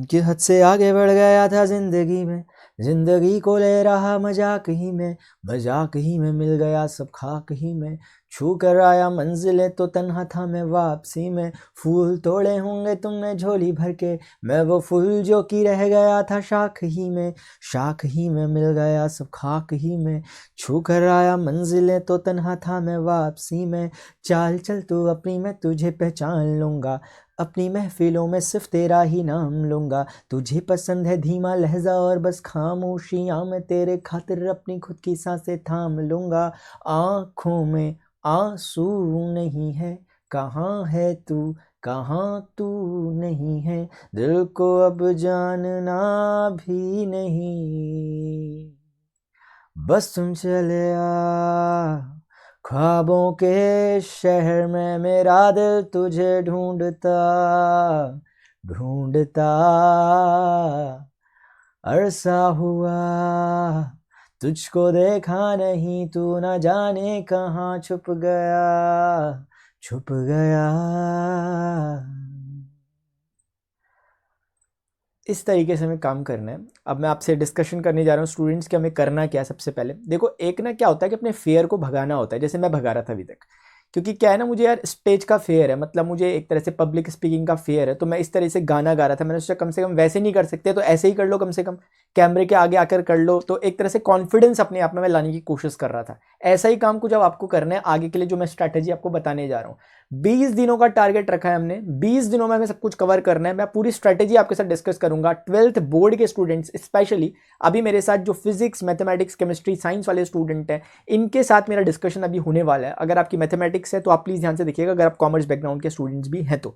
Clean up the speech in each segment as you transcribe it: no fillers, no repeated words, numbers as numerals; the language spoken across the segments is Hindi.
कि हद से आगे बढ़ गया था जिंदगी में, जिंदगी को ले रहा मजाक ही में, मजाक ही में मिल गया सब खाक ही में। छू कर आया मंजिलें तो तन्हा था मैं वापसी में, फूल तोड़े होंगे तुमने झोली भर के, मैं वो फूल जो कि रह गया था शाख ही में, शाख ही में मिल गया सब खाक ही में। छू कर आया मंजिलें तो तन्हा था मैं वापसी में, चाल चल तू अपनी मैं तुझे पहचान लूँगा, अपनी महफिलों में सिर्फ तेरा ही नाम लूँगा। तुझे पसंद है धीमा लहजा और बस खामोशियाँ, मैं तेरे खातिर अपनी खुद की सांसें थाम लूँगा। आँखों में आंसू नहीं है, कहाँ है तू, कहाँ तू नहीं है, दिल को अब जानना भी नहीं। बस तुम चले आ ख्वाबों के शहर में, मेरा दिल तुझे ढूंढता ढूंढता अरसा हुआ, तुझको देखा नहीं, तू न जाने कहाँ छुप गया, छुप गया। इस तरीके से हमें काम करना है। अब मैं आपसे डिस्कशन करने जा रहा हूँ स्टूडेंट्स कि हमें करना क्या है। सबसे पहले देखो, एक ना क्या होता है कि अपने फेयर को भगाना होता है, जैसे मैं भगा रहा था अभी तक, क्योंकि क्या है ना, मुझे यार स्टेज का फेयर है, मतलब मुझे एक तरह से पब्लिक स्पीकिंग का फेयर है। तो मैं इस तरह से गाना गा रहा था, मैंने सोचा कम से कम वैसे नहीं कर सकते तो ऐसे ही कर लो, कम से कम कैमरे के आगे आकर कर लो। तो एक तरह से कॉन्फिडेंस अपने आप में मैं लाने की कोशिश कर रहा था। ऐसा ही काम कुछ अब आपको करना है आगे के लिए, जो मैं स्ट्रैटेजी आपको बताने जा रहा हूँ। 20 दिनों का टारगेट रखा है हमने, 20 दिनों में हमें सब कुछ कवर करना है। मैं पूरी स्ट्रैटेजी आपके साथ डिस्कस करूंगा। 12th बोर्ड के स्टूडेंट्स स्पेशली, अभी मेरे साथ जो फिजिक्स, मैथमेटिक्स, केमिस्ट्री, साइंस वाले स्टूडेंट हैं, इनके साथ मेरा डिस्कशन अभी होने वाला है। अगर आपकी मैथमेटिक्स है तो आप प्लीज ध्यान से देखिएगा, अगर आप कॉमर्स बैकग्राउंड के स्टूडेंट्स भी हैं तो।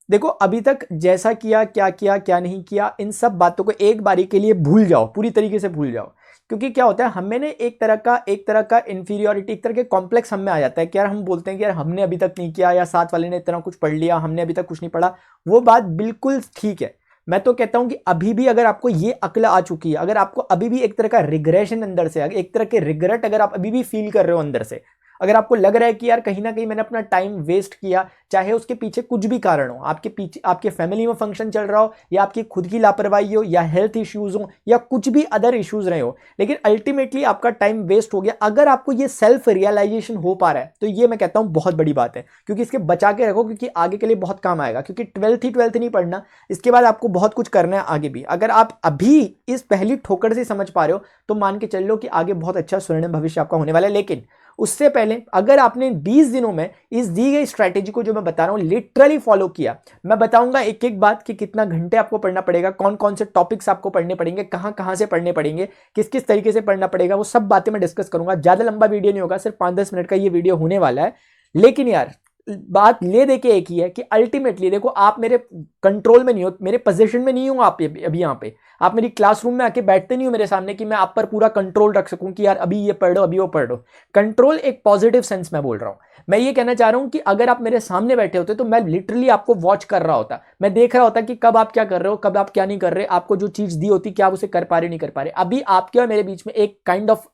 देखो, अभी तक जैसा किया, क्या नहीं किया, इन सब बातों को एक बारी के लिए भूल जाओ, पूरी तरीके से भूल जाओ। क्योंकि क्या होता है, हमें ने एक तरह का इंफीरियोरिटी, एक तरह के कॉम्प्लेक्स हम में आ जाता है कि यार हम बोलते हैं कि यार हमने अभी तक नहीं किया, या साथ वाले ने इतना कुछ पढ़ लिया, हमने अभी तक कुछ नहीं पढ़ा। वो बात बिल्कुल ठीक है। मैं तो कहता हूं कि अभी भी अगर आपको ये अक्ल आ चुकी है, अगर आपको अभी भी एक तरह का रिग्रेशन अंदर से, एक तरह के रिग्रेट अगर आप अभी भी फील कर रहे हो अंदर से, अगर आपको लग रहा है कि यार कहीं ना कहीं मैंने अपना टाइम वेस्ट किया, चाहे उसके पीछे कुछ भी कारण हो, आपके पीछे आपके फैमिली में फंक्शन चल रहा हो, या आपकी खुद की लापरवाही हो, या हेल्थ इश्यूज हो, या कुछ भी अदर इश्यूज रहे हो, लेकिन अल्टीमेटली आपका टाइम वेस्ट हो गया, अगर आपको ये सेल्फ रियलाइजेशन हो पा रहा है तो ये मैं कहता हूं बहुत बड़ी बात है। क्योंकि इसके बचा के रखो, क्योंकि आगे के लिए बहुत काम आएगा। क्योंकि 12th नहीं पढ़ना, इसके बाद आपको बहुत कुछ करना है आगे भी। अगर आप अभी इस पहली ठोकर से समझ पा रहे हो तो मान के चल लो कि आगे बहुत अच्छा स्वर्णिम भविष्य आपका होने वाला है। लेकिन उससे पहले अगर आपने 20 दिनों में इस दी गई स्ट्रैटेजी को, जो मैं बता रहा हूं, लिटरली फॉलो किया, मैं बताऊंगा एक एक बात कि कितना घंटे आपको पढ़ना पड़ेगा, कौन कौन से टॉपिक्स आपको पढ़ने पड़ेंगे, कहां कहां से पढ़ने पड़ेंगे, किस किस तरीके से पढ़ना पड़ेगा, वो सब बातें मैं डिस्कस करूंगा। ज्यादा लंबा वीडियो नहीं होगा, सिर्फ 5-10 मिनट का ये वीडियो होने वाला है। लेकिन यार बात ले दे के एक ही है कि अल्टीमेटली देखो, आप मेरे कंट्रोल में नहीं हो, मेरे पोजीशन में नहीं हो आप अभी यहाँ पे। आप मेरी क्लासरूम में आके बैठते नहीं हो मेरे सामने कि मैं आप पर पूरा कंट्रोल रख सकूं कि यार अभी ये पढ़ लो, अभी वो पढ़ लो। कंट्रोल एक पॉजिटिव सेंस में बोल रहा हूं। मैं ये कहना चाह रहा हूं कि अगर आप मेरे सामने बैठे होते तो मैं लिटरली आपको वॉच कर रहा होता, मैं देख रहा होता कि कब आप क्या कर रहे हो, कब आप क्या नहीं कर रहे, आपको जो चीज दी होती क्या आप उसे कर पा रहे नहीं कर पा रहे। अभी आपके और मेरे बीच में एक काइंड ऑफ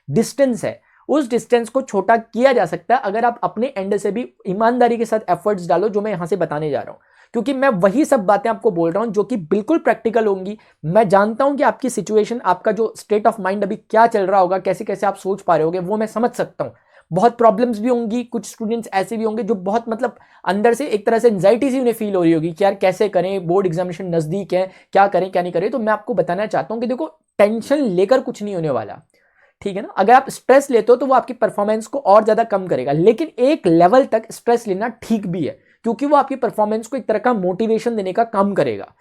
डिस्टेंस है। उस डिस्टेंस को छोटा किया जा सकता है अगर आप अपने एंड से भी ईमानदारी के साथ एफर्ट्स डालो, जो मैं यहां से बताने जा रहा हूं। क्योंकि मैं वही सब बातें आपको बोल रहा हूं जो कि बिल्कुल प्रैक्टिकल होंगी। मैं जानता हूं कि आपकी सिचुएशन, आपका जो स्टेट ऑफ माइंड अभी क्या चल रहा होगा, कैसे कैसे आप सोच पा रहे होगे, वो मैं समझ सकता हूं। बहुत प्रॉब्लम्स भी होंगी, कुछ स्टूडेंट्स ऐसे भी होंगे जो बहुत मतलब अंदर से एक तरह से एंजाइटी सी उन्हें फील हो रही होगी कि यार कैसे करें, बोर्ड एग्जामिनेशन नजदीक है, क्या करें क्या नहीं करें। तो मैं आपको बताना चाहता हूं कि देखो, टेंशन लेकर कुछ नहीं होने वाला, ठीक है ना। अगर आप स्ट्रेस लेते हो तो वो आपकी परफॉर्मेंस को और ज्यादा कम करेगा, लेकिन एक लेवल तक स्ट्रेस लेना ठीक भी है, क्योंकि वो आपकी परफॉर्मेंस को एक तरह का मोटिवेशन देने का काम करेगा।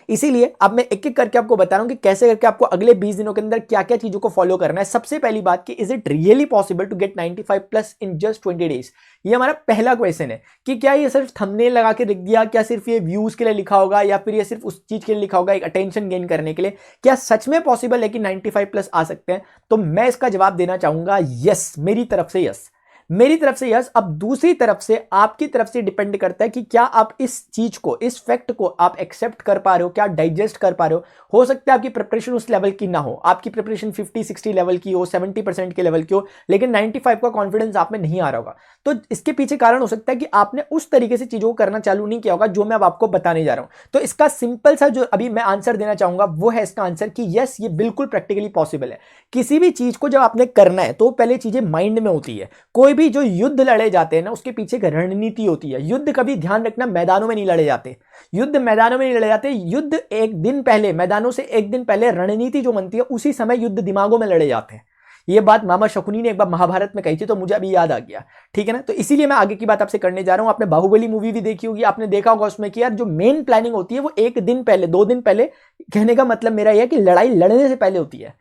इसीलिए अब मैं एक एक करके आपको बता रहा हूं कि कैसे करके आपको अगले 20 दिनों के अंदर क्या क्या चीजों को फॉलो करना है। सबसे पहली बात कि is it really possible to get 95+ in just 20 days. ये हमारा पहला क्वेश्चन है कि क्या ये सिर्फ थंबनेल लगा के लिख दिया, क्या सिर्फ ये व्यूज के लिए लिखा होगा, या फिर ये सिर्फ उस चीज के लिए लिखा होगा एक अटेंशन गेन करने के लिए। क्या सच में पॉसिबल है कि 95+ आ सकते हैं? तो मैं इसका जवाब देना चाहूंगा यस, मेरी तरफ से यस। मेरी तरफ से यस। अब दूसरी तरफ से आपकी तरफ से डिपेंड करता है कि क्या आप इस चीज को, इस फैक्ट को आप एक्सेप्ट कर पा रहे हो, क्या डाइजेस्ट कर पा रहे हो सकता है आपकी प्रिपरेशन उस लेवल की ना हो, आपकी प्रिपरेशन 50-60 लेवल की हो, 70% के लेवल की हो, लेकिन 95 का कॉन्फिडेंस आप में नहीं आ रहा होगा। तो इसके पीछे कारण हो सकता है कि आपने उस तरीके से चीजों को करना चालू नहीं किया होगा जो मैं अब आपको बताने जा रहा हूं। तो इसका सिंपल सा जो अभी मैं आंसर देना चाहूंगा वो है इसका आंसर कि यस, ये बिल्कुल प्रैक्टिकली पॉसिबल है। किसी भी चीज को जब आपने करना है तो पहले चीजें माइंड में होती है। कोई भी जो युद्ध लड़े जाते हैं ना, उसके पीछे एक रणनीति होती है। युद्ध कभी, ध्यान रखना, मैदानों में नहीं लड़े जाते, युद्ध मैदानों में नहीं लड़े जाते। युद्ध एक दिन पहले, मैदानों से एक दिन पहले रणनीति जो बनती है, उसी समय युद्ध दिमागों में लड़े जाते हैं। ये बात मामा शकुनी ने एक बार महाभारत में कही थी, तो मुझे अभी याद आ गया, ठीक है ना। तो इसीलिए मैं आगे की बात आपसे करने जा रहा हूं। आपने बाहुबली मूवी भी देखी होगी, आपने देखा होगा उसमें कि यार जो मेन प्लानिंग होती है वो एक दिन पहले, 2 दिन पहले, कहने का मतलब मेरा यह है कि लड़ाई लड़ने से पहले होती है।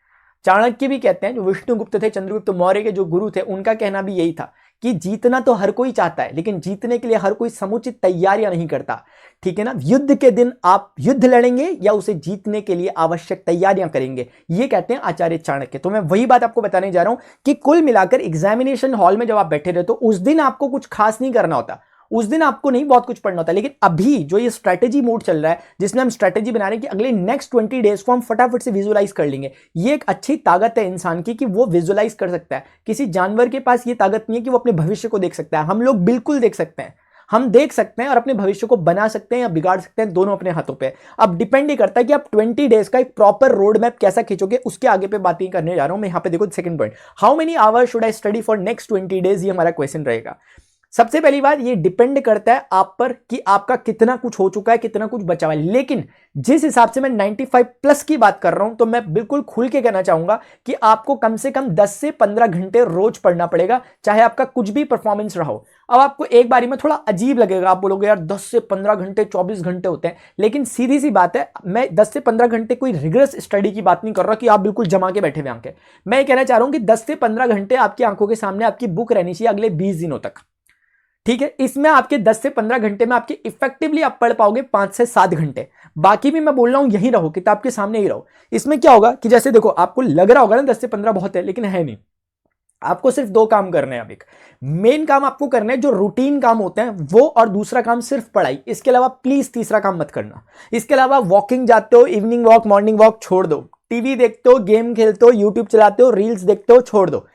चाणक्य भी कहते हैं, जो विष्णुगुप्त थे, चंद्रगुप्त मौर्य के जो गुरु थे, उनका कहना भी यही था कि जीतना तो हर कोई चाहता है, लेकिन जीतने के लिए हर कोई समुचित तैयारियां नहीं करता, ठीक है ना। युद्ध के दिन आप युद्ध लड़ेंगे या उसे जीतने के लिए आवश्यक तैयारियां करेंगे, ये कहते हैं आचार्य चाणक्य। तो मैं वही बात आपको बताने जा रहा हूं कि कुल मिलाकर एग्जामिनेशन हॉल में जब आप बैठे रहते हो, उस दिन आपको कुछ खास नहीं करना होता, उस दिन आपको नहीं बहुत कुछ पढ़ना होता। लेकिन अभी जो ये स्ट्रेटेजी मोड चल रहा है, जिसमें हम स्ट्रेटेजी बना रहे हैं कि अगले नेक्स्ट 20 डेज को हम फटाफट से विजुअलाइज कर लेंगे, ये एक अच्छी ताकत है इंसान की कि वो विजुअलाइज कर सकता है। किसी जानवर के पास ये ताकत नहीं है कि वो अपने भविष्य को देख सकता है। हम लोग बिल्कुल देख सकते हैं, हम देख सकते हैं और अपने भविष्य को बना सकते हैं या बिगाड़ सकते हैं, दोनों अपने हाथों पे। अब डिपेंड ही करता है कि आप 20 डेज का एक प्रॉपर रोड मैप कैसा खींचोगे, उसके आगे पे बातें करने जा रहा हूं मैं। यहां पे देखो second point, how many hours should I study for next 20 days, ये हमारा क्वेश्चन रहेगा। सबसे पहली बात, ये डिपेंड करता है आप पर कि आपका कितना कुछ हो चुका है, कितना कुछ बचा हुआ है। लेकिन जिस हिसाब से मैं 95 प्लस की बात कर रहा हूं, तो मैं बिल्कुल खुल के कहना चाहूंगा कि आपको कम से कम 10 से 15 घंटे रोज पढ़ना पड़ेगा, चाहे आपका कुछ भी परफॉर्मेंस रहा हो। अब आपको एक बारी में थोड़ा अजीब लगेगा, आप बोलोगे यार 10 से 15 घंटे 24 घंटे होते हैं, लेकिन सीधी सी बात है, मैं 10 से 15 घंटे कोई रिगरस स्टडी की बात नहीं कर रहा कि आप बिल्कुल जमा के बैठे हुए आंखें। मैं ये कहना चाह रहा हूं कि 10 से 15 घंटे आपकी आंखों के सामने आपकी बुक रहनी चाहिए अगले 20 दिनों तक, ठीक है। इसमें आपके 10 से 15 घंटे में आपके इफेक्टिवली आप पढ़ पाओगे 5 से 7 घंटे। बाकी भी मैं बोल रहा हूं यहीं रहो, किताब के सामने ही रहो। इसमें क्या होगा कि जैसे देखो, आपको लग रहा होगा ना 10 से 15 बहुत है, लेकिन है नहीं। आपको सिर्फ 2 काम करने हैं। अब एक मेन काम आपको करना है, जो रूटीन काम होते हैं वो, और दूसरा काम सिर्फ पढ़ाई। इसके अलावा प्लीज तीसरा काम मत करना। इसके अलावा वॉकिंग जाते हो, इवनिंग वॉक, मॉर्निंग वॉक छोड़ दो। टीवी देखते हो, गेम खेलते हो, यूट्यूब चलाते हो, रील्स देखते हो, छोड़ दो।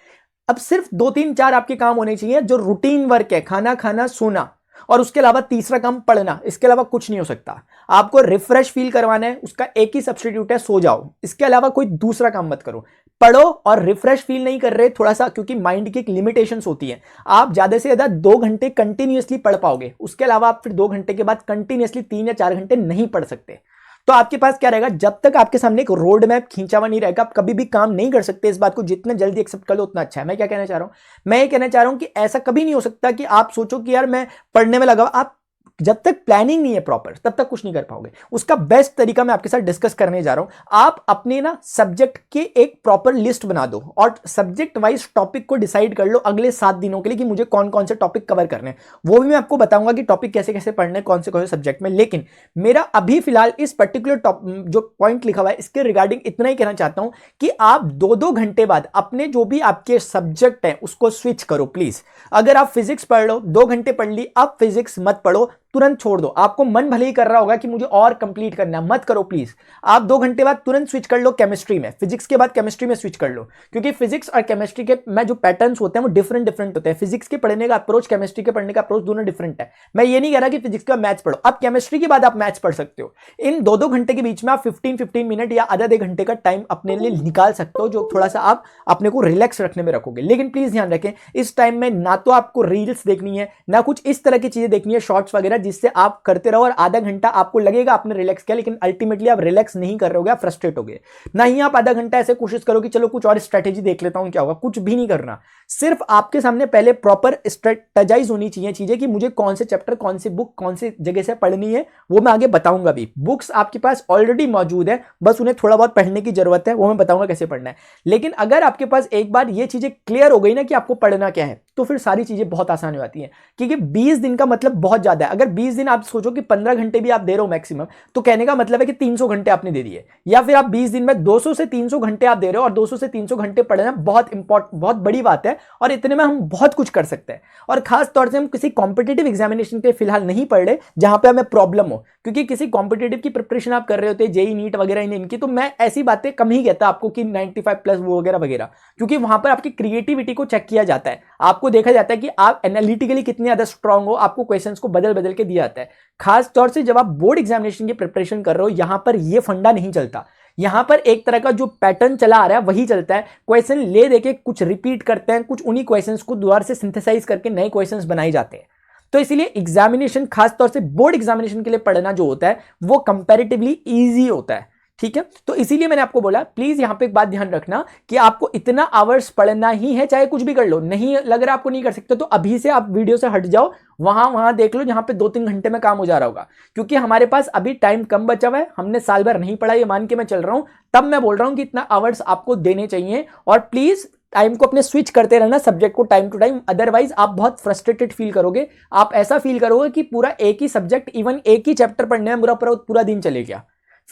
अब सिर्फ 2-3-4 आपके काम होने चाहिए जो रूटीन वर्क है, खाना खाना, सोना, और उसके अलावा तीसरा काम पढ़ना। इसके अलावा कुछ नहीं हो सकता। आपको रिफ्रेश फील करवाना है, उसका एक ही सब्स्टिट्यूट है, सो जाओ। इसके अलावा कोई दूसरा काम मत करो। पढ़ो और रिफ्रेश फील नहीं कर रहे थोड़ा सा, क्योंकि माइंड की एक लिमिटेशंस होती है। आप ज्यादा से ज्यादा 2 घंटे कंटिन्यूअसली पढ़ पाओगे, उसके अलावा आप फिर 2 घंटे के बाद कंटिन्यूअसली 3 या 4 घंटे नहीं पढ़ सकते। तो आपके पास क्या रहेगा, जब तक आपके सामने एक रोड मैप खींचा हुआ नहीं रहेगा, आप कभी भी काम नहीं कर सकते। इस बात को जितना जल्दी एक्सेप्ट कर लो उतना अच्छा है। मैं क्या कहना चाह रहा हूं, मैं ये कहना चाह रहा हूं कि ऐसा कभी नहीं हो सकता कि आप सोचो कि यार मैं पढ़ने में लगा। आप जब तक प्लानिंग नहीं है प्रॉपर, तब तक कुछ नहीं कर पाओगे। उसका बेस्ट तरीका मैं आपके साथ डिस्कस करने जा रहा हूं। आप अपने ना सब्जेक्ट के एक प्रॉपर लिस्ट बना दो और सब्जेक्ट वाइज टॉपिक को डिसाइड कर लो अगले 7 दिनों के लिए कि मुझे कौन कौन से टॉपिक कवर करने हैं। वो भी मैं आपको बताऊंगा कि टॉपिक कैसे कैसे पढ़ने, कौन से सब्जेक्ट में। लेकिन मेरा अभी फिलहाल इस पर्टिकुलर जो पॉइंट लिखा हुआ है, इसके रिगार्डिंग इतना ही कहना चाहता हूं कि आप 2-2 घंटे बाद अपने जो भी आपके सब्जेक्ट है उसको स्विच करो प्लीज। अगर आप फिजिक्स पढ़ लो, 2 घंटे पढ़ ली, अब फिजिक्स मत पढ़ो, तुरंत छोड़ दो। आपको मन भले ही कर रहा होगा कि मुझे और कंप्लीट करना है, मत करो प्लीज। आप 2 घंटे बाद तुरंत स्विच कर लो केमिस्ट्री में, फिजिक्स के बाद केमिस्ट्री में स्विच कर लो, क्योंकि फिजिक्स और केमिस्ट्री के में जो पैटर्न्स होते हैं वो डिफरेंट होते हैं। फिजिक्स के पढ़ने का अप्रोच, केमिस्ट्री के पढ़ने का अप्रोच दोनों डिफरेंट है। मैं ये नहीं कह रहा कि फिजिक्स का मैथ्स पढ़ो, अब केमिस्ट्री के बाद आप मैथ्स पढ़ सकते हो। इन 2-2 घंटे के बीच में आप 15-15 मिनट या आधा 1 घंटे का टाइम अपने लिए निकाल सकते हो, जो थोड़ा सा आप अपने को रिलैक्स रखने में रखोगे। लेकिन प्लीज ध्यान रखें, इस टाइम में ना तो आपको रील्स देखनी है, ना कुछ इस तरह की चीजें देखनी है, शॉर्ट्स वगैरह, जिससे आप करते रहो और आधा घंटा आपको लगेगा आपने रिलैक्स किया, लेकिन अल्टीमेटली आप रिलैक्स नहीं कर रहे होगे, आप फ्रस्ट्रेट होगे। ना ही आप आधा घंटा ऐसे कोशिश करो कि चलो कुछ और स्ट्रेटेजी देख लेता हूं क्या होगा, कुछ भी नहीं करना। सिर्फ आपके सामने पहले प्रॉपर स्ट्रेटेजाइज होनी चाहिए चीजें कि मुझे कौन से चैप्टर, कौन सी बुक, कौन सी जगह से पढ़नी है, वो मैं आगे बताऊंगा भी। बुक्स आपके पास ऑलरेडी मौजूद है, बस उन्हें थोड़ा बहुत पढ़ने की जरूरत है, वो मैं बताऊंगा कैसे पढ़ना है। लेकिन अगर आपके पास एक बार ये चीजें क्लियर हो गई ना कि आपको पढ़ना क्या है, तो फिर सारी चीजें बहुत आसान हो जाती हैं। क्योंकि 20 दिन का मतलब बहुत ज्यादा है। अगर 20 दिन आप सोचो कि 15 घंटे भी आप दे रहे हो मैक्सिमम, तो कहने का मतलब है कि 300 घंटे आपने दे दिए। या फिर आप 20 दिन में 200 से 300 घंटे आप दे रहे हो, और 200 से 300 घंटे पढ़ना बहुत बड़ी बात है, और इतने में हम बहुत कुछ कर सकते हैं। और खास तौर से हम किसी कॉम्पिटेटिव एग्जामिनेशन के फिलहाल नहीं पढ़ रहे जहां पे हमें प्रॉब्लम हो, क्योंकि किसी कॉम्पिटेटिव की प्रिपरेशन आप कर रहे होते जेई नीट वगैरह इनकी, तो मैं ऐसी बातें कम ही कहता आपको कि 95+ वो वगैरह वगैरह, क्योंकि वहां पर आपकी क्रिएटिविटी को चेक किया जाता है, आपको देखा जाता है कि आप एनालिटिकली कितने ज्यादा स्ट्रांग हो, आपको क्वेश्चंस को बदल बदल के दिया जाता है। खास तौर से जब आप बोर्ड एग्जामिनेशन की प्रिपरेशन कर रहे हो, यहां पर यह फंडा नहीं चलता। यहां पर एक तरह का जो पैटर्न चला आ रहा है वही चलता है, क्वेश्चन ले देके कुछ रिपीट करते हैं, कुछ उन्हीं क्वेश्चंस को दोबारा से सिंथेसाइज करके नए क्वेश्चंस बनाए जाते हैं। तो इसलिए एग्जामिनेशन, खासतौर से बोर्ड एग्जामिनेशन के लिए पढ़ना जो होता है वो कंपैरेटिवली इजी होता है, ठीक है। तो इसीलिए मैंने आपको बोला प्लीज यहां पे एक बात ध्यान रखना कि आपको इतना आवर्स पढ़ना ही है, चाहे कुछ भी कर लो। नहीं लग रहा आपको नहीं कर सकते तो अभी से आप वीडियो से हट जाओ, वहां देख लो जहां पे 2-3 घंटे में काम हो जा रहा होगा, क्योंकि हमारे पास अभी टाइम कम बचा हुआ है। हमने साल भर नहीं पढ़ा, ये मान के मैं चल रहा हूं, तब मैं बोल रहा हूं कि इतना आवर्स आपको देने चाहिए। और प्लीज टाइम को अपने स्विच करते रहना, सब्जेक्ट को टाइम टू टाइम, अदरवाइज आप बहुत फ्रस्ट्रेटेड फील करोगे। आप ऐसा फील करोगे कि पूरा एक ही सब्जेक्ट, इवन एक ही चैप्टर पढ़ने में पूरा दिन चले गया,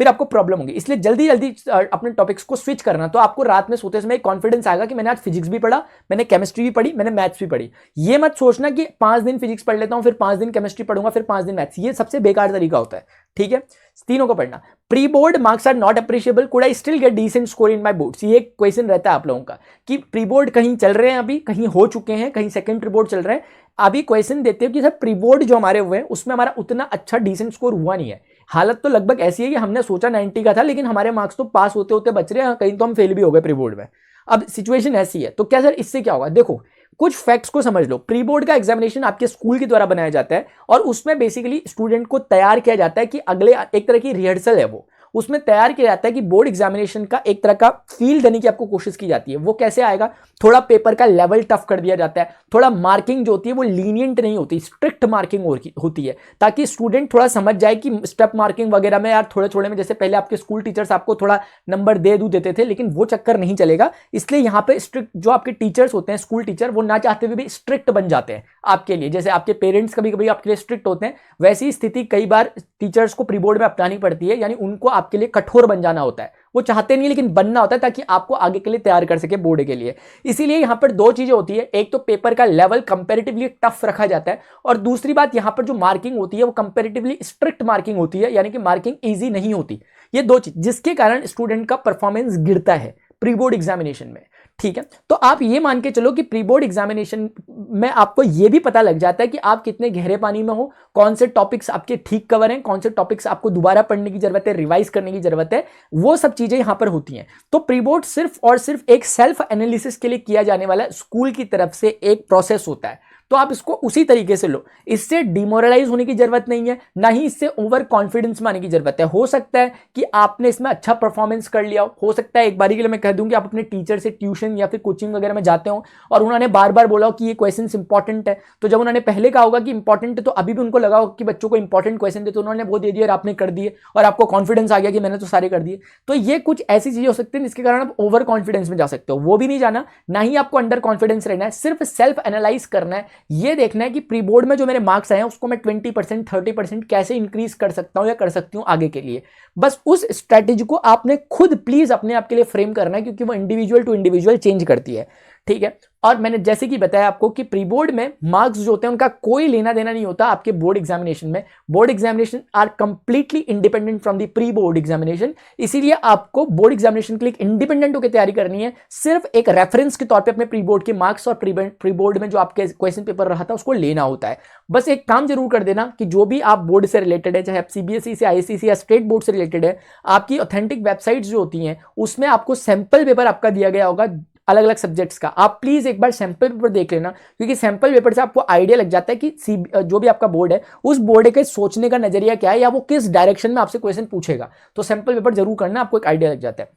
फिर आपको प्रॉब्लम होगी। इसलिए जल्दी जल्दी अपने टॉपिक्स को स्विच करना। तो आपको रात में सोते समय कॉन्फिडेंस आएगा कि मैंने आज फिजिक्स भी पढ़ा, मैंने केमिस्ट्री भी पढ़ी, मैंने मैथ्स भी पढ़ी। ये मत सोचना कि 5 दिन फिजिक्स पढ़ लेता हूं, फिर 5 दिन केमिस्ट्री पढ़ूंगा, फिर 5 दिन मैथ्स। ये सबसे बेकार तरीका होता है, ठीक है। तीनों को पढ़ना। Pre board marks are not appreciable, could I still get decent score in my boards? ये एक क्वेश्चन रहता है आप लोगों का कि प्री बोर्ड कहीं चल रहे हैं, अभी कहीं हो चुके हैं, कहीं सेकंड प्री बोर्ड चल रहे हैं, अभी क्वेश्चन देते हो कि सर प्री बोर्ड जो हमारे हुए हैं उसमें हमारा उतना अच्छा डिसेंट स्कोर हुआ नहीं है। हालत तो लगभग ऐसी है कि हमने सोचा 90 का था, लेकिन हमारे मार्क्स तो पास होते होते बच रहे हैं, कहीं तो हम फेल भी हो गए प्री बोर्ड में। अब सिचुएशन ऐसी है, तो क्या सर इससे क्या होगा? देखो कुछ फैक्ट्स को समझ लो। प्री बोर्ड का एग्जामिनेशन आपके स्कूल के द्वारा बनाया जाता है, और उसमें बेसिकली स्टूडेंट को तैयार किया जाता है कि अगले, एक तरह की रिहर्सल है वो, उसमें तैयार किया जाता है कि बोर्ड एग्जामिनेशन का एक तरह का फील देने की आपको कोशिश की जाती है। वो कैसे आएगा? थोड़ा पेपर का लेवल टफ कर दिया जाता है, थोड़ा मार्किंग जो होती है वो लीनियंट नहीं होती, स्ट्रिक्ट मार्किंग होती है, ताकि स्टूडेंट थोड़ा समझ जाए कि स्टेप मार्किंग वगैरह में यार थोड़े थोड़े में, जैसे पहले आपके स्कूल टीचर्स आपको थोड़ा नंबर देते थे, लेकिन वो चक्कर नहीं चलेगा। इसलिए यहाँ पे स्ट्रिक्ट जो आपके टीचर्स होते हैं, स्कूल टीचर, वो ना चाहते हुए भी स्ट्रिक्ट बन जाते हैं आपके लिए। जैसे आपके पेरेंट्स कभी कभी आपके लिए स्ट्रिक्ट होते हैं, वैसी स्थिति कई बार टीचर्स को प्री बोर्ड में अपनानी पड़ती है, यानी उनको आपके लिए कठोर बन जाना होता है। वो चाहते नहीं लेकिन बनना होता है, ताकि आपको आगे के लिए तैयार कर सके बोर्ड के लिए। इसीलिए यहां पर दो चीजें होती है, एक तो पेपर का लेवल कंपैरेटिवली टफ रखा जाता है, और दूसरी बात यहां पर जो मार्किंग होती है वो कंपैरेटिवली स्ट्रिक्ट मार्किंग होती है, यानी कि मार्किंग इजी नहीं होती। ये दो चीज जिसके कारण स्टूडेंट का परफॉर्मेंस गिरता है प्री बोर्ड एग्जामिनेशन में, ठीक है। तो आप ये मान के चलो कि प्री बोर्ड एग्जामिनेशन में आपको ये भी पता लग जाता है कि आप कितने गहरे पानी में हो, कौन से टॉपिक्स आपके ठीक कवर हैं, कौन से टॉपिक्स आपको दोबारा पढ़ने की जरूरत है, रिवाइज करने की जरूरत है, वो सब चीजें यहां पर होती हैं। तो प्री बोर्ड सिर्फ और सिर्फ एक सेल्फ एनालिसिस के लिए किया जाने वाला स्कूल की तरफ से एक प्रोसेस होता है, तो आप इसको उसी तरीके से लो। इससे डिमोरलाइज होने की जरूरत नहीं है, ना ही इससे ओवर कॉन्फिडेंस में आने की जरूरत है। हो सकता है कि आपने इसमें अच्छा परफॉर्मेंस कर लिया हो सकता है एक बारी के लिए मैं कह दूं कि आप अपने टीचर से ट्यूशन या फिर कोचिंग वगैरह में जाते हो और उन्होंने बार बार बोला हो कि ये क्वेश्चन इंपॉर्टेंट है, तो जब उन्होंने पहले कहा होगा कि इंपॉर्टेंट है तो अभी भी उनको लगा होगा कि बच्चों को इंपॉर्टेंट क्वेश्चन दे, तो उन्होंने वो दे दिए और आपने कर दिए, और आपको कॉन्फिडेंस आ गया कि मैंने तो सारे कर दिए। तो ये कुछ ऐसी चीजें हो सकती है जिसके कारण आप ओवर कॉन्फिडेंस में जा सकते हो, वो भी नहीं जाना, ना ही आपको अंडर कॉन्फिडेंस रहना है। सिर्फ सेल्फ एनालाइज करना है, ये देखना है कि प्री बोर्ड में जो मेरे मार्क्स आए हैं उसको मैं 20% 30% कैसे इंक्रीज कर सकता हूं या कर सकती हूं आगे के लिए। बस उस स्ट्रैटेजी को आपने खुद प्लीज अपने आप के लिए फ्रेम करना है, क्योंकि वो इंडिविजुअल टू इंडिविजुअल चेंज करती है, ठीक है। और मैंने जैसे कि बताया आपको कि प्री बोर्ड में मार्क्स जो होते हैं उनका कोई लेना देना नहीं होता आपके बोर्ड एग्जामिनेशन में। Board examination are completely independent from the pre board examination, इसीलिए आपको बोर्ड एग्जामिनेशन के लिए इंडिपेंडेंट होकर तैयारी करनी है। सिर्फ एक रेफरेंस के तौर पे अपने प्री बोर्ड के मार्क्स और प्री बोर्ड में जो आपके क्वेश्चन पेपर रहा था उसको लेना होता है। बस एक काम जरूर कर देना कि जो भी आप बोर्ड से रिलेटेड है, चाहे आप सीबीएसई से, आईसीएसई या स्टेट बोर्ड से रिलेटेड है, आपकी ऑथेंटिक वेबसाइट्स जो होती हैं उसमें आपको सैंपल पेपर आपका दिया गया होगा अलग अलग सब्जेक्ट्स का। आप प्लीज एक बार सैंपल पेपर देख लेना, क्योंकि सैंपल पेपर से आपको आइडिया लग जाता है कि जो भी आपका बोर्ड है उस बोर्ड के सोचने का नजरिया क्या है, या वो किस डायरेक्शन में आपसे क्वेश्चन पूछेगा। तो सैंपल पेपर जरूर करना, आपको एक आइडिया लग जाता है।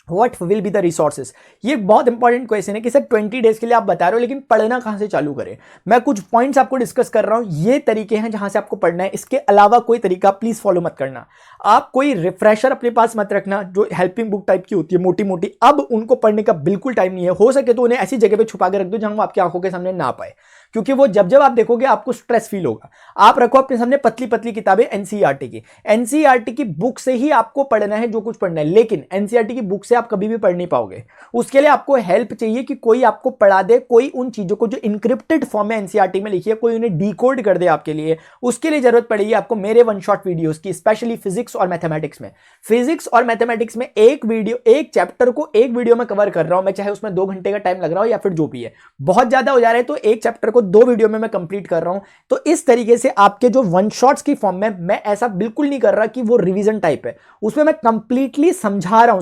What will be the resources? ये बहुत इंपॉर्टेंट क्वेश्चन है कि सर 20 डेज के लिए आप बता रहे हो, लेकिन पढ़ना कहां से चालू करें? मैं कुछ पॉइंट्स आपको डिस्कस कर रहा हूं, ये तरीके हैं जहां से आपको पढ़ना है। इसके अलावा कोई तरीका प्लीज फॉलो मत करना। आप कोई रिफ्रेशर अपने पास मत रखना जो हेल्पिंग बुक टाइप की होती है, मोटी मोटी। अब उनको पढ़ने का बिल्कुल टाइम नहीं है, हो सके तो उन्हें ऐसी जगह पे छुपा के रख दो जहां वो आपकी आंखों के सामने ना पाए, क्योंकि वो जब जब आप देखोगे आपको स्ट्रेस फील होगा। आप रखो अपने सामने पतली पतली किताबें एनसीईआरटी की, एनसीईआरटी की बुक से ही आपको पढ़ना है जो कुछ पढ़ना है, लेकिन एनसीईआरटी की बुक से आप कभी भी पढ़ नहीं पाओगे। उसके लिए आपको हेल्प चाहिए कि कोई आपको पढ़ा दे, कोई उन चीजों को जो इंक्रिप्टेड फॉर्म में एनसीईआरटी में लिखी है कोई उन्हें डिकोड कर दे आपके लिए। उसके लिए जरूरत पड़ेगी आपको मेरे वन शॉट वीडियोस की, स्पेशली फिजिक्स और मैथमेटिक्स में। फिजिक्स और मैथमेटिक्स में एक वीडियो, एक चैप्टर को एक वीडियो में कवर कर रहा हूं मैं, चाहे उसमें 2 घंटे का टाइम लग रहा हो या फिर जो भी है। बहुत ज्यादा हो जा रहा है तो एक चैप्टर को 2 वीडियो में मैं कंप्लीट कर रहा हूं। तो इस तरीके से आपके जो वन शॉट्स की फॉर्म में मैं ऐसा बिल्कुल नहीं कर रहा कि वो रिवीजन टाइप है, उसमें मैं कंप्लीटली समझा रहा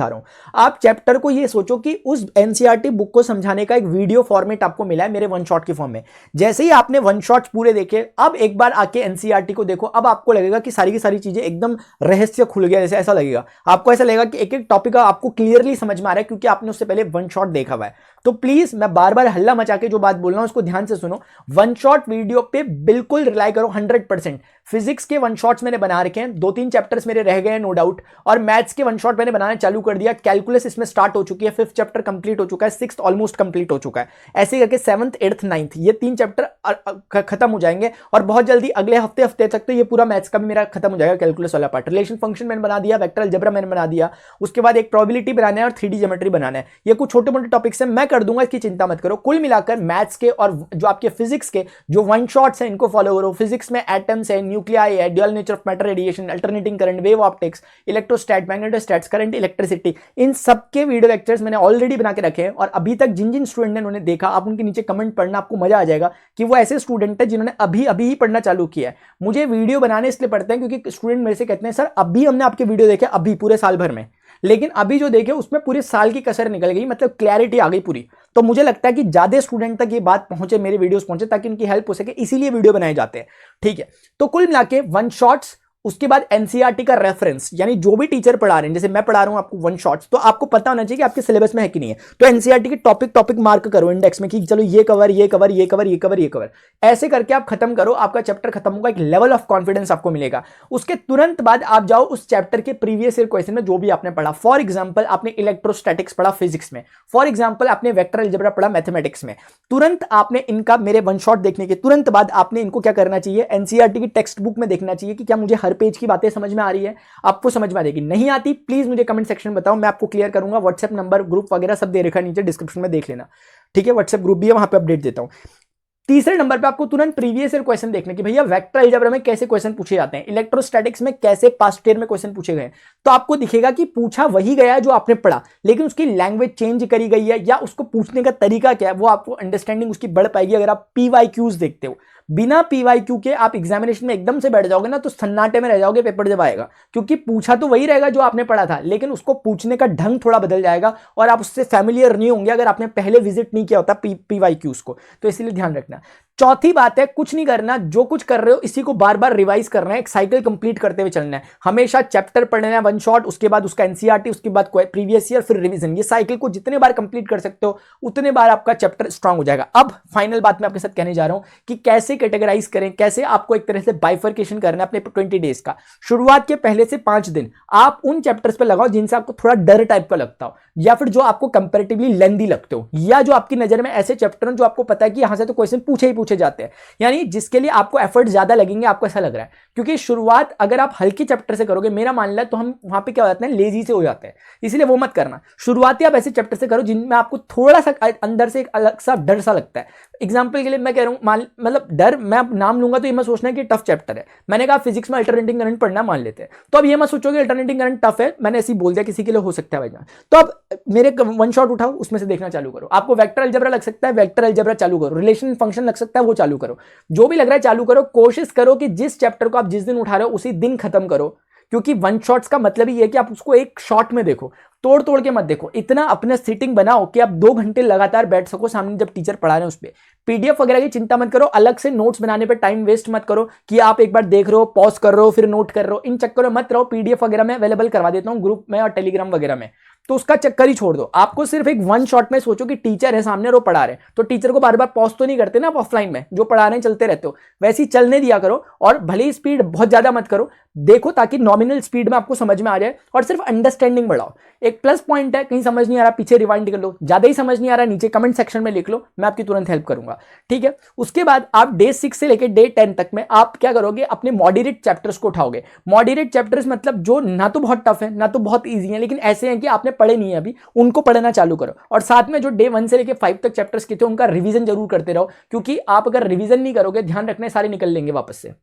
हूं। आप चैप्टर को ये सोचो कि उस एनसीईआरटी बुक को समझाने का एक वीडियो फॉर्मेट आपको मिला है मेरे वन शॉट की फॉर्म में। जैसे ही आपने वन शॉट्स पूरे देखे, अब एक बार आके एनसीईआरटी को देखो, अब आपको लगेगा कि सारी की सारी चीजें एकदम रहस्य खुल गया, जैसे ऐसा लगेगा आपको। ऐसा लगेगा कि एक एक टॉपिक आपको क्लियरली समझ में आ रहा है क्योंकि आपने उससे पहले वन शॉट देखा हुआ है। तो प्लीज मैं बार बार हल्ला मचा के जो बात बोल रहा हूं उसको ध्यान से सुनो। वन शॉट वीडियो पे बिल्कुल रिलाई करो 100%। फिजिक्स के वन शॉट्स मैंने बना रखे हैं, 2-3 चैप्टर्स मेरे रह गए हैं नो डाउट, और मैथ्स के वन शॉट मैंने बनाना चालू कर दिया। कैलकुलस इसमें स्टार्ट हो चुकी है, 5th चैप्टर कंप्लीट हो चुका है, 6th ऑलमोस्ट कंप्लीट हो चुका है। ऐसे करके 7th 8th 9th ये 3 चैप्टर खत्म हो जाएंगे, और बहुत जल्दी अगले हफ्ते तक तो ये पूरा मैथ्स का भी मेरा खत्म हो जाएगा, कैलकुलस वाला पार्ट। रिलेशन फंक्शन मैंने बना दिया, वेक्टर अलजेब्रा मैंने बना दिया, उसके बाद एक प्रोबेबिलिटी बनाना है और 3D ज्योमेट्री बनाना है। ये कुछ छोटे मोटे टॉपिक्स हैं, मैं कर दूंगा, इसकी चिंता मत करो। कुल मिलाकर मैथ्स के और जो आपके फिजिक्स के जो वन शॉट्स हैं इनको फॉलो करो। फिजिक्स में एटम्स है, न्यूक्लियाई है, dual nature of matter, radiation, alternating current, wave optics, electrostat, magnetostats, current, electricity, इन सबके वीडियो लेक्चर्स मैंने ऑलरेडी बना के रखे हैं। और अभी तक जिन जिन स्टूडेंट ने उन्होंने देखा, आप उनके नीचे कमेंट पढ़ना, आपको मजा आ जाएगा कि वो ऐसे स्टूडेंट है जिन्होंने अभी अभी ही पढ़ना चालू किया है। मुझे वीडियो बनाने इसलिए पड़ते हैं क्योंकि स्टूडेंट मेरे से कहते हैं सर अभी हमने आपके वीडियो देखे, अभी पूरे साल भर में, लेकिन अभी जो देखे उसमें पूरे साल की कसर निकल गई, मतलब क्लैरिटी आ गई पूरी। तो मुझे लगता है कि ज्यादा स्टूडेंट तक ये बात पहुंचे, मेरे वीडियोस पहुंचे, ताकि उनकी हेल्प हो सके, इसीलिए वीडियो बनाए जाते हैं। ठीक है, तो कुल मिला के वन शॉट्स, उसके बाद एनसीईआरटी का रेफरेंस, यानी जो भी टीचर पढ़ा रहे हैं, जैसे मैं पढ़ा रहा हूं आपको वन शॉट्स, तो आपको पता होना चाहिए कि आपके सिलेबस में है कि नहीं है। तो एनसीईआरटी के टॉपिक मार्क करो इंडेक्स में कि चलो ये कवर, ऐसे करके आप खत्म करो, आपका चैप्टर खत्म होगा, एक लेवल ऑफ कॉन्फिडेंस आपको मिलेगा। उसके तुरंत बाद आप जाओ उस चैप्टर के प्रीवियस ईयर क्वेश्चन में जो भी आपने पढ़ा। फॉर एग्जाम्पल आपने इलेक्ट्रोस्टैटिक्स पढ़ा फिजिक्स में, फॉर एग्जाम्पल आपने वेक्टर अलजेब्रा पढ़ा मैथमेटिक्स में, तुरंत आपने इनका मेरे वन शॉट देखने के तुरंत बाद आपने इनको क्या करना चाहिए, एनसीईआरटी की टेक्स्ट बुक में देखना चाहिए कि क्या मुझे हर पेज की बातें समझ में आ रही है। आपको समझ में आ जाएगी, नहीं आती प्लीज मुझे कमेंट सेक्शन में बताओ, मैं आपको क्लियर करूंगा। व्हाट्सएप नंबर, ग्रुप वगैरह सब दे रखा है नीचे डिस्क्रिप्शन में, देख लेना। ठीक है, व्हाट्सएप ग्रुप भी है, वहां पे अपडेट देता हूं। तीसरे नंबर पे आपको तुरंत प्रीवियस ईयर क्वेश्चन देखने कि भैया वेक्टर अलजेब्रा में कैसे क्वेश्चन पूछे जाते हैं, इलेक्ट्रोस्टैटिक्स में कैसे पास्ट ईयर में क्वेश्चन पूछे गए। तो आपको दिखेगा कि पूछा वही गया है जो आपने पढ़ा, लेकिन उसकी लैंग्वेज चेंज करी गई है, या उसको पूछने का तरीका क्या है, वो आपको अंडरस्टैंडिंग उसकी बढ़ पाएगी अगर आप पीवाईक्यूज देखते हो। बिना पीवाईक्यू के आप एग्जामिनेशन में एकदम से बैठ जाओगे ना तो सन्नाटे में रह जाओगे पेपर जब आएगा, क्योंकि पूछा तो वही रहेगा जो आपने पढ़ा था, लेकिन उसको पूछने का ढंग थोड़ा बदल जाएगा और आप उससे फैमिलियर नहीं होंगे अगर आपने पहले विजिट नहीं किया होता पीवाईक्यूज को। तो इसलिए ध्यान रखना। चौथी बात है, कुछ नहीं करना, जो कुछ कर रहे हो इसी को बार बार रिवाइज करना है, एक साइकिल कंप्लीट करते हुए चलना है। हमेशा चैप्टर पढ़ना है वन शॉट, उसके बाद उसका एनसीईआरटी, उसके बाद प्रीवियस ईयर, फिर रिवीजन। ये साइकिल को जितने बार कंप्लीट कर सकते हो उतने बार आपका चैप्टर स्ट्रांग हो जाएगा। अब फाइनल बात मैं आपके साथ कहने जा रहा हूं कि कैसे कैटेगराइज करें, कैसे आपको एक तरह से बाइफर्केशन करना है अपने 20 डेज का। शुरुआत के पहले से 5 दिन आप उन चैप्टर्स पर लगाओ जिनसे आपको थोड़ा डर टाइप का लगता हो, या फिर जो आपको कंपैरेटिवली लेंथी लगते हो, या जो आपकी नजर में ऐसे चैप्टर जो आपको पता है कि यहां से तो क्वेश्चन पूछे ही पूछे जाते हैं, यानी जिसके लिए आपको एफर्ट ज्यादा लगेंगे, आपको ऐसा लग रहा है। क्योंकि शुरुआत अगर आप हल्के चैप्टर से करोगे, मेरा मानना है, तो हम वहां पे क्या हो जाते हैं, लेजी से हो जाते हैं, इसलिए वो मत करना। शुरुआती आप ऐसे चैप्टर से करो जिनमें आपको थोड़ा सा अंदर से एक अलग सा डर सा लगता है। एग्जाम्पल के लिए मैं कह रहा हूं, मतलब डर मैं नाम लूंगा तो ये मत सोचना कि टफ चैप्टर है। मैंने कहा फिजिक्स में अल्टरनेटिंग करंट पढ़ना, मान लेते हैं, तो अब ये मत सोचोगे अल्टरनेटिंग करंट टफ है, मैंने ऐसे ही बोल दिया, किसी के लिए हो सकता है भाई। तो अब मेरे वन शॉट उठाओ, उसमें से देखना चालू करो। आपको वेक्टर अलजेब्रा लग सकता है, वेक्टर अलजेब्रा चालू करो। रिलेशन फंक्शन लग सकता है, वो चालू करो। जो भी लग रहा है चालू करो। कोशिश करो कि जिस चैप्टर को आप जिस दिन उठा रहे हो उसी दिन खत्म करो, क्योंकि वन शॉट्स का मतलब ही है कि आप उसको एक शॉट में देखो, तोड़ तोड़ के मत देखो। इतना अपने सीटिंग बनाओ कि आप 2 घंटे लगातार बैठ सको सामने जब टीचर पढ़ा रहे हैं उस पर। पीडीएफ वगैरह की चिंता मत करो, अलग से नोट्स बनाने पे टाइम वेस्ट मत करो कि आप एक बार देख रहे हो, पॉज कर रहे हो, फिर नोट कर रहे हो, इन चक्करों में मत रहो। पीडीएफ वगैरह में अवेलेबल करवा देता हूं ग्रुप में और टेलीग्राम वगैरह में, तो उसका चक्कर ही छोड़ दो। आपको सिर्फ एक वन शॉट में सोचो कि टीचर है सामने और वो पढ़ा रहे हैं, तो टीचर को बार बार पॉज तो नहीं करते ना आप ऑफलाइन में, जो पढ़ा रहे हैं चलते रहते हो, वैसे ही चलने दिया करो। और भले ही स्पीड बहुत ज्यादा मत करो, देखो ताकि नॉमिनल स्पीड में आपको समझ में आ जाए, और सिर्फ अंडरस्टैंडिंग बढ़ाओ। एक प्लस पॉइंट है, कहीं समझ नहीं आ रहा पीछे रिवाइंड कर लो, ज्यादा ही समझ नहीं आ रहा नीचे कमेंट सेक्शन में लिख लो, मैं आपकी तुरंत हेल्प करूंगा, ठीक है। उसके बाद आप डे 6 से लेकर डे 10 तक में आप क्या करोगे, अपने मॉडरेट चैप्टर्स को उठाओगे। मॉडरेट चैप्टर्स मतलब जो ना तो बहुत टफ है ना तो बहुत ईजी है, लेकिन ऐसे हैं कि आपने पढ़े नहीं है अभी, उनको पढ़ना चालू करो। और साथ में जो डे 1 से लेकर 5 तक चैप्टर्स के थे उनका रिवीजन जरूर करते रहो, क्योंकि आप अगर रिवीजन नहीं करोगे, ध्यान रखने सारे निकल लेंगे वापस से।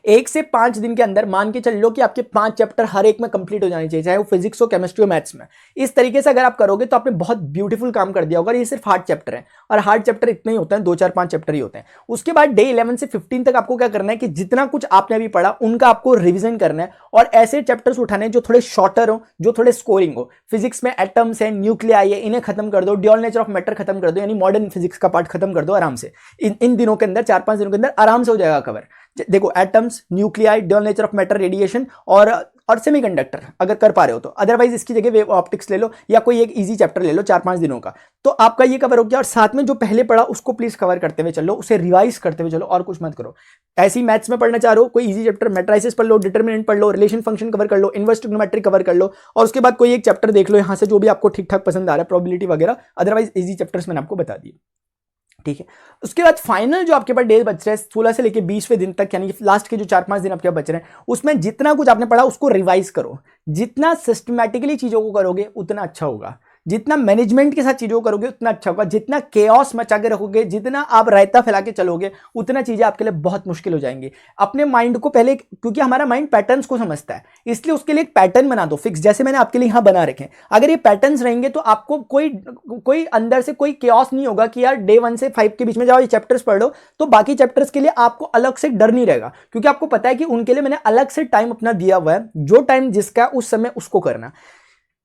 1 से 5 दिन के अंदर मान के चल लो कि आपके 5 चैप्टर हर एक में कंप्लीट हो जाने चाहिए, चाहे वो फिजिक्स हो, केमिस्ट्री हो, मैथ्स में। इस तरीके से अगर आप करोगे तो आपने बहुत ब्यूटीफुल काम कर दिया होगा। ये सिर्फ हार्ड चैप्टर है, और हार्ड चैप्टर इतने ही होते हैं, 2 4 5 चैप्टर ही होते हैं। उसके बाद डे 11 से 15 तक आपको क्या करना है कि जितना कुछ आपने अभी पढ़ा उनका आपको रिविजन करना है, और ऐसे चैप्टर्स उठाने जो थोड़े शॉर्टर हो, जो थोड़े स्कोरिंग हो। फिजिक्स में एटम्स है, न्यूक्लियाई है, इन्हें खत्म कर दो, ड्यूअल नेचर ऑफ मैटर खत्म कर दो, यानी मॉडर्न फिजिक्स का पार्ट खत्म कर दो आराम से। इन दिनों के अंदर 4 5 दिनों के अंदर आराम से हो जाएगा कवर। देखो atoms, nuclei, dual nature of matter, radiation और सेमीकंडक्टर अगर कर पा रहे हो तो। अदरवाइज इसकी जगह वेव ऑप्टिक्स ले लो, या कोई एक इजी चैप्टर ले लो 4 5 दिनों का, तो आपका ये कवर हो गया। और साथ में जो पहले पढ़ा उसको प्लीज कवर करते हुए चलो, उसे रिवाइज करते हुए चलो, और कुछ मत करो। ऐसी मैथ्स में पढ़ना चाह रहे हो, कोई इजी चैप्टर मैट्रिसेस पढ़ लो, डिटरमिनेंट पढ़ लो, रिलेशन फंक्शन कवर कर लो, इनवर्स ट्रिग्नोमेट्री कवर कर लो, और उसके बाद कोई एक चैप्टर देख लो यहाँ से जो भी आपको ठीक ठाक पसंद आ रहा है, प्रोबेबिलिटी वगैरह। अदरवाइज इजी चैप्टर्स मैंने आपको बता दिए, ठीक है। उसके बाद फाइनल जो आपके पास डेज बच रहे हैं 16 से लेके 20वें दिन तक, यानी कि लास्ट के जो 4 5 दिन आपके पास बच रहे हैं, उसमें जितना कुछ आपने पढ़ा उसको रिवाइज करो। जितना सिस्टमैटिकली चीजों को करोगे उतना अच्छा होगा, जितना मैनेजमेंट के साथ चीजों को करोगे उतना अच्छा होगा, जितना केओस मचा के रखोगे, जितना आप रायता फैला के चलोगे, उतना चीजें आपके लिए बहुत मुश्किल हो जाएंगी। अपने माइंड को पहले, क्योंकि हमारा माइंड पैटर्न्स को समझता है, इसलिए उसके लिए एक पैटर्न बना दो फिक्स, जैसे मैंने आपके लिए यहां बना रखे। अगर ये पैटर्न्स रहेंगे तो आपको कोई अंदर से कोई केओस नहीं होगा कि यार डे 1 से 5 के बीच में जाओ ये चैप्टर्स पढ़ लो, तो बाकी चैप्टर्स के लिए आपको अलग से डर नहीं रहेगा, क्योंकि आपको पता है कि उनके लिए मैंने अलग से टाइम अपना दिया हुआ है, जो टाइम जिसका उस समय उसको करना।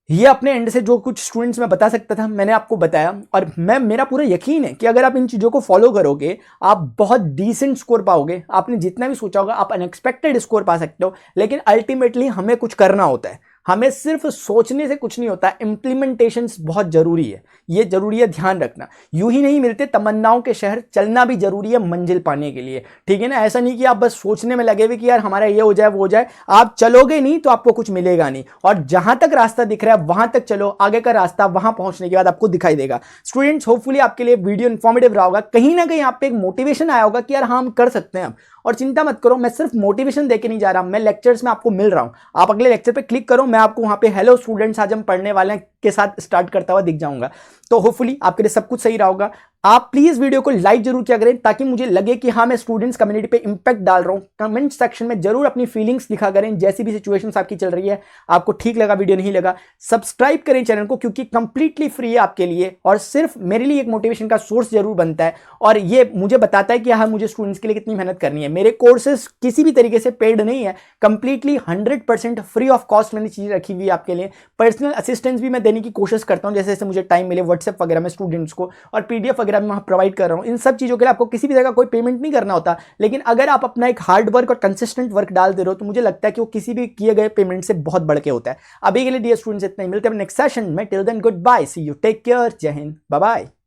ये अपने एंड से जो कुछ स्टूडेंट्स में बता सकता था मैंने आपको बताया, और मेरा पूरा यकीन है कि अगर आप इन चीज़ों को फॉलो करोगे आप बहुत डिसेंट स्कोर पाओगे। आपने जितना भी सोचा होगा आप अनएक्सपेक्टेड स्कोर पा सकते हो, लेकिन अल्टीमेटली हमें कुछ करना होता है। हमें सिर्फ सोचने से कुछ नहीं होता, इंप्लीमेंटेशन बहुत जरूरी है, ये जरूरी है, ध्यान रखना। यूं ही नहीं मिलते तमन्नाओं के शहर, चलना भी जरूरी है मंजिल पाने के लिए, ठीक है ना। ऐसा नहीं कि आप बस सोचने में लगे हुए कि यार हमारा ये हो जाए वो हो जाए, आप चलोगे नहीं तो आपको कुछ मिलेगा नहीं। और जहां तक रास्ता दिख रहा है वहां तक चलो, आगे का रास्ता वहां पहुंचने के बाद आपको दिखाई देगा। स्टूडेंट्स होपफुली आपके लिए वीडियो इंफॉर्मेटिव रहा होगा, कहीं ना कहीं आप पे एक मोटिवेशन आया होगा कि यार हाँ हम कर सकते हैं। और चिंता मत करो, मैं सिर्फ मोटिवेशन देके नहीं जा रहा, मैं लेक्चर्स में आपको मिल रहा हूं। आप अगले लेक्चर पे क्लिक करो, मैं आपको वहां पे हेलो स्टूडेंट्स आज हम पढ़ने वाले हैं के साथ स्टार्ट करता हुआ दिख जाऊंगा। तो होपफुली आपके लिए सब कुछ सही रहा होगा। आप प्लीज वीडियो को लाइक जरूर किया करें, ताकि मुझे लगे कि हाँ मैं स्टूडेंट्स कम्युनिटी पे इंपैक्ट डाल रहा हूं। कमेंट सेक्शन में जरूर अपनी फीलिंग्स लिखा करें, जैसी भी सिचुएशंस आपकी चल रही है, आपको ठीक लगा वीडियो नहीं लगा। सब्सक्राइब करें चैनल को, क्योंकि कंप्लीटली फ्री है आपके लिए, और सिर्फ मेरे लिए एक मोटिवेशन का सोर्स जरूर बनता है, और ये मुझे बताता है कि हाँ मुझे स्टूडेंट्स के लिए कितनी मेहनत करनी है। मेरे कोर्सेज किसी भी तरीके से पेड नहीं है, कंप्लीटली 100% फ्री ऑफ कॉस्ट मैंने चीजें रखी हुई है आपके लिए। पर्सनल असिस्टेंस भी मैं देने की कोशिश करता हूं, जैसे जैसे मुझे टाइम मिले, व्हाट्सएप वगैरह में स्टूडेंट्स को, और पीडीएफ वगैरह में वहां प्रोवाइड कर रहा हूं। इन सब चीजों के लिए आपको किसी भी तरह का कोई पेमेंट नहीं करना होता, लेकिन अगर आप अपना एक हार्ड वर्क और कंसिस्टेंट वर्क डाल दे रहे हो तो मुझे लगता है कि वो किसी भी किए गए पेमेंट से बहुत बढ़ के होता है। अभी के लिए डियर स्टूडेंट्स इतना ही, मिलते हैं नेक्स्ट सेशन में। Till then good bye, see you, take care, जय हिंद, बाय बाय।